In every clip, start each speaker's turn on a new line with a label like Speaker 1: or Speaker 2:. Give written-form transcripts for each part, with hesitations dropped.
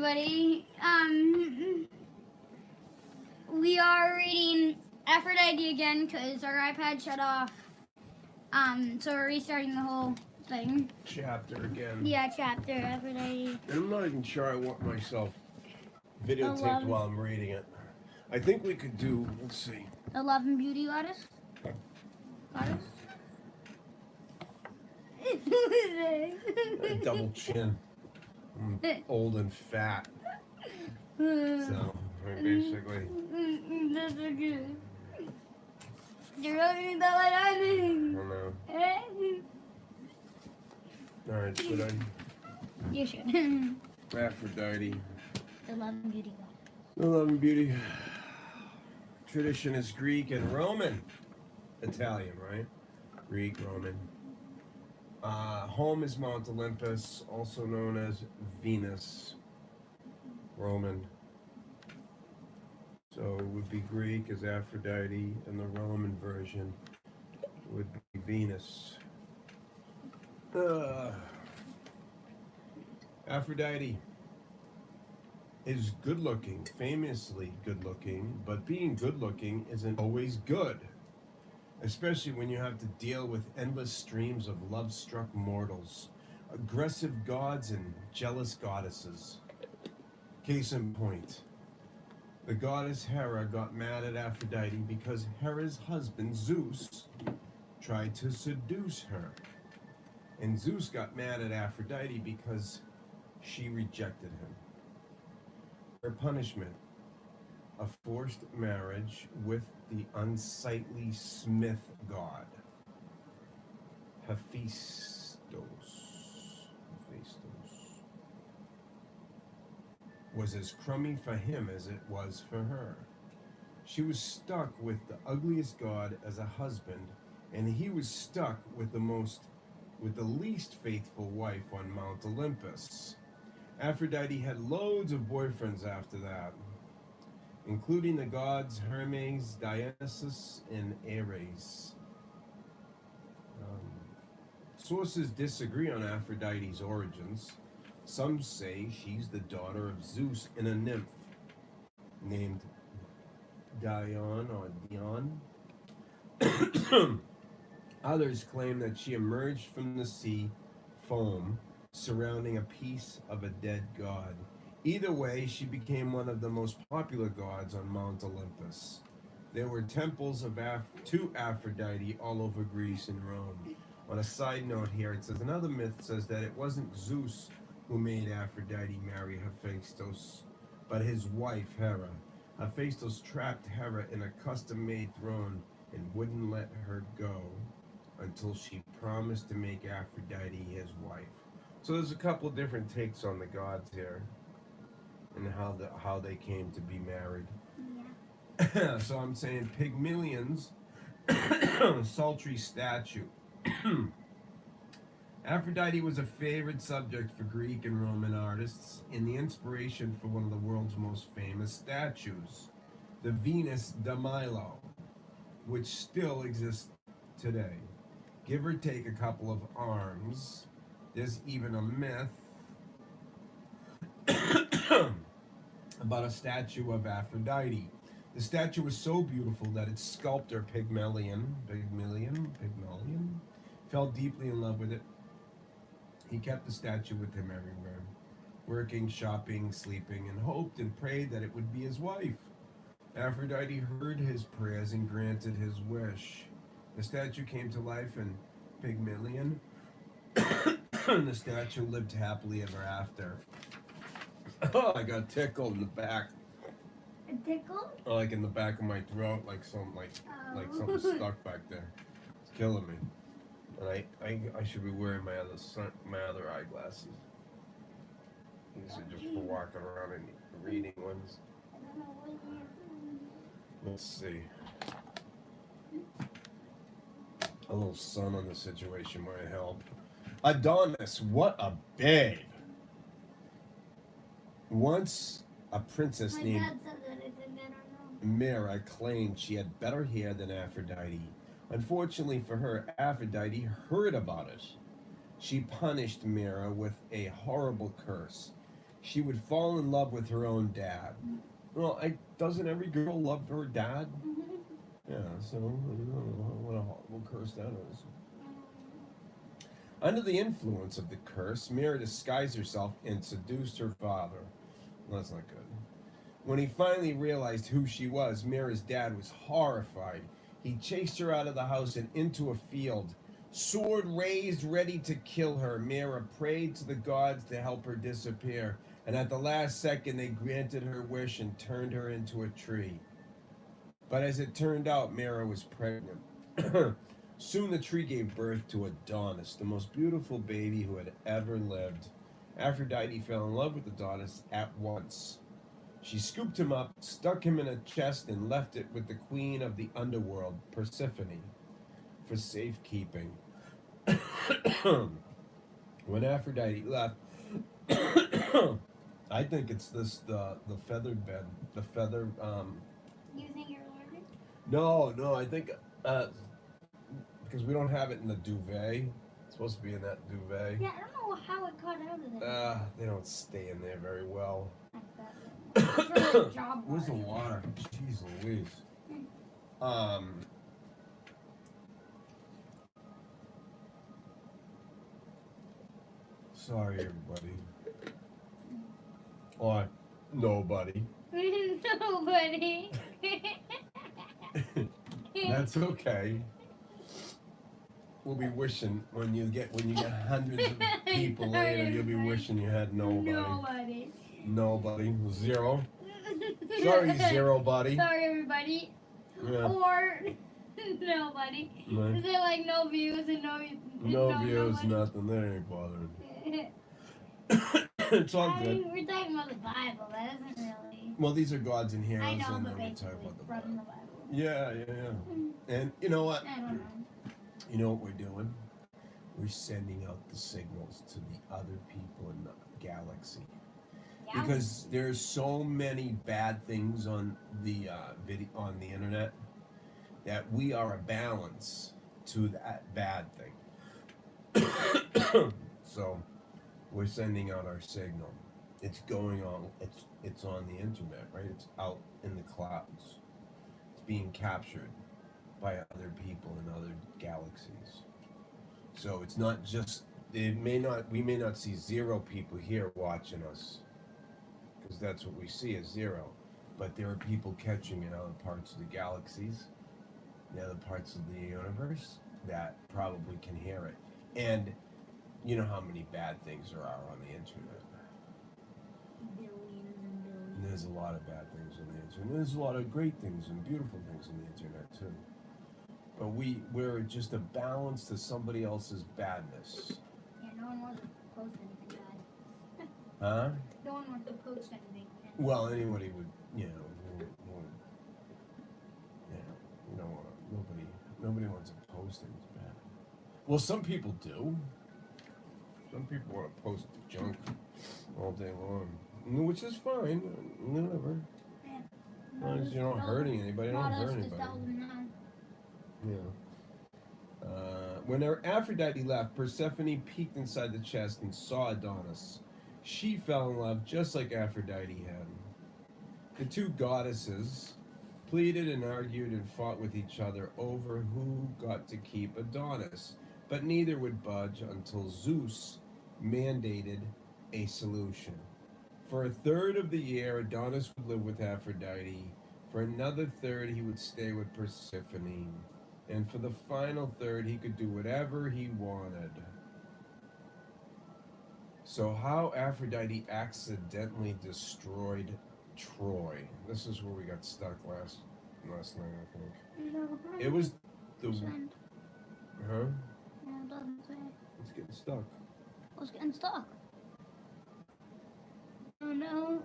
Speaker 1: everybody. We are reading Aphrodite again because our iPad shut off. So we're restarting the whole thing.
Speaker 2: Chapter again.
Speaker 1: Yeah, chapter Aphrodite.
Speaker 2: And I'm not even sure I want myself videotaped while I'm reading it. I think we could do, let's see.
Speaker 1: The Love and Beauty Goddess? Goddess?
Speaker 2: A double chin. I'm old and fat. So, basically.
Speaker 1: That's so good. You're really not what I mean.
Speaker 2: I don't know. Alright, should I?
Speaker 1: You should.
Speaker 2: Aphrodite.
Speaker 1: The Love and Beauty Goddess.
Speaker 2: The Love and Beauty. Tradition is Greek and Roman. Italian, right? Greek, Roman. Home is Mount Olympus, also known as Venus. Roman. So it would be Greek as Aphrodite, and the Roman version would be Venus. Aphrodite is good looking, famously good looking, but being good looking isn't always good, especially when you have to deal with endless streams of love-struck mortals, aggressive gods and jealous goddesses. Case in point, the goddess Hera got mad at Aphrodite because Hera's husband Zeus tried to seduce her. And Zeus got mad at Aphrodite because she rejected him. Her punishment, a forced marriage with the unsightly smith god, Hephaestus, was as crummy for him as it was for her. She was stuck with the ugliest god as a husband, and he was stuck with the least faithful wife on Mount Olympus. Aphrodite had loads of boyfriends after that, including the gods Hermes, Dionysus, and Ares. Sources disagree on Aphrodite's origins. Some say she's the daughter of Zeus and a nymph named Dion or Dion. Others claim that she emerged from the sea foam surrounding a piece of a dead god. Either way, she became one of the most popular gods on Mount Olympus. There were temples to Aphrodite all over Greece and Rome. On a side note here, it says another myth says that it wasn't Zeus who made Aphrodite marry Hephaestus, but his wife Hera. Hephaestus trapped Hera in a custom-made throne and wouldn't let her go until she promised to make Aphrodite his wife. So there's a couple of different takes on the gods here and how they came to be married. Yeah. So I'm saying Pygmalion's sultry statue. Aphrodite was a favorite subject for Greek and Roman artists and the inspiration for one of the world's most famous statues, the Venus de Milo, which still exists today. Give or take a couple of arms. There's even a myth about a statue of Aphrodite. The statue was so beautiful that its sculptor Pygmalion fell deeply in love with it. He kept the statue with him everywhere, working, shopping, sleeping, and hoped and prayed that it would be his wife. Aphrodite heard his prayers and granted his wish. The statue came to life in Pygmalion, and the statue lived happily ever after. Oh, I got tickled in the back.
Speaker 1: A tickle?
Speaker 2: Like in the back of my throat, like something stuck back there. It's killing me. And I should be wearing my other eyeglasses. These are just for walking around and reading ones. Let's see. A little sun on the situation might help. Adonis, what a babe! Once a princess named Mira claimed she had better hair than Aphrodite. Unfortunately for her, Aphrodite heard about it. She punished Mira with a horrible curse. she would fall in love with her own dad. Well, doesn't every girl love her dad? Yeah, so what a horrible curse that is. Under the influence of the curse, Mira disguised herself and seduced her father. Well, that's not good. When he finally realized who she was, Mira's dad was horrified. He chased her out of the house and into a field. Sword raised, ready to kill her, Mira prayed to the gods to help her disappear, and at the last second they granted her wish and turned her into a tree. But as it turned out, Mira was pregnant. Soon the tree gave birth to Adonis, the most beautiful baby who had ever lived. Aphrodite fell in love with Adonis at once. She scooped him up, stuck him in a chest, and left it with the queen of the underworld, Persephone, for safekeeping. When Aphrodite left, I think it's the feathered bed, the feather.
Speaker 1: You think you're allergic?
Speaker 2: No, I think because we don't have it in the duvet. It's supposed to be in that duvet.
Speaker 1: Yeah, I don't know how it got out of there.
Speaker 2: They don't stay in there very well. Where's the water? Jeez Louise. Sorry, everybody. Or nobody.
Speaker 1: Nobody.
Speaker 2: That's okay. We'll be wishing when you get hundreds of people later, you'll be wishing you had nobody. Nobody. Zero. Sorry, zero buddy.
Speaker 1: Sorry, everybody.
Speaker 2: Yeah.
Speaker 1: Or nobody.
Speaker 2: Right.
Speaker 1: Is it like no views and
Speaker 2: no views,
Speaker 1: nobody?
Speaker 2: nothing. They ain't bothering. It's all good.
Speaker 1: mean, we're talking about the Bible. That isn't really.
Speaker 2: Well, these are gods and heroes,
Speaker 1: I know,
Speaker 2: and
Speaker 1: but
Speaker 2: then we
Speaker 1: basically
Speaker 2: talk about the
Speaker 1: from
Speaker 2: Bible.
Speaker 1: the Bible.
Speaker 2: Yeah. And you know what?
Speaker 1: I don't know.
Speaker 2: You know what we're doing? We're sending out the signals to the other people in the galaxy.
Speaker 1: Yeah.
Speaker 2: Because there's so many bad things on the on the internet that we are a balance to that bad thing. So we're sending out our signal. It's going on. It's on the internet, right? It's out in the clouds. It's being captured by other people in other galaxies. So it's not just. We may not see zero people here watching us, because that's what we see is zero. But there are people catching in other parts of the galaxies, the other parts of the universe that probably can hear it. And you know how many bad things there are on the internet.
Speaker 1: Billions and billions.
Speaker 2: And there's a lot of bad things on the internet. There's a lot of great things and beautiful things on the internet too. But we're just a balance to somebody else's badness.
Speaker 1: Yeah, no one wants to post anything bad.
Speaker 2: Huh?
Speaker 1: No one wants to post anything bad.
Speaker 2: Well, anybody would, you know, nobody wants to post things bad. Well, some people do. Some people want to post junk all day long, which is fine. Whatever.
Speaker 1: Yeah.
Speaker 2: As long as you're not hurting anybody, don't hurt anybody. Yeah. When Aphrodite left, Persephone peeked inside the chest and saw Adonis. She fell in love just like Aphrodite had. The two goddesses pleaded and argued and fought with each other over who got to keep Adonis, but neither would budge until Zeus mandated a solution. For a third of the year, Adonis would live with Aphrodite. For another third, he would stay with Persephone. And for the final third, he could do whatever he wanted. So how Aphrodite accidentally destroyed Troy. This is where we got stuck last night, I think.
Speaker 1: No,
Speaker 2: It was the...
Speaker 1: Send.
Speaker 2: Huh?
Speaker 1: No, it doesn't say.
Speaker 2: It's getting stuck.
Speaker 1: It's getting stuck. Oh no.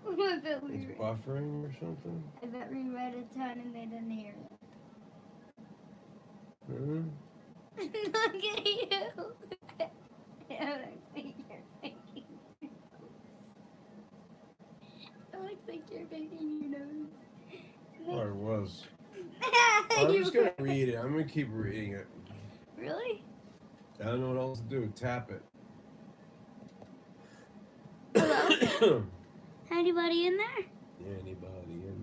Speaker 1: I bet we
Speaker 2: It's buffering or something?
Speaker 1: I bet we read a ton and they didn't hear it.
Speaker 2: Huh?
Speaker 1: Look at you. It looks like you're picking your nose.
Speaker 2: Oh, it was. I'm just going to read it. I'm going to keep reading it.
Speaker 1: Really?
Speaker 2: I don't know what else to do. Tap it.
Speaker 1: Hello? Anybody in there?
Speaker 2: Anybody in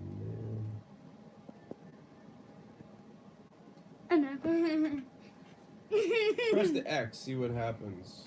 Speaker 1: Oh, no.
Speaker 2: there? Press the X, see what happens.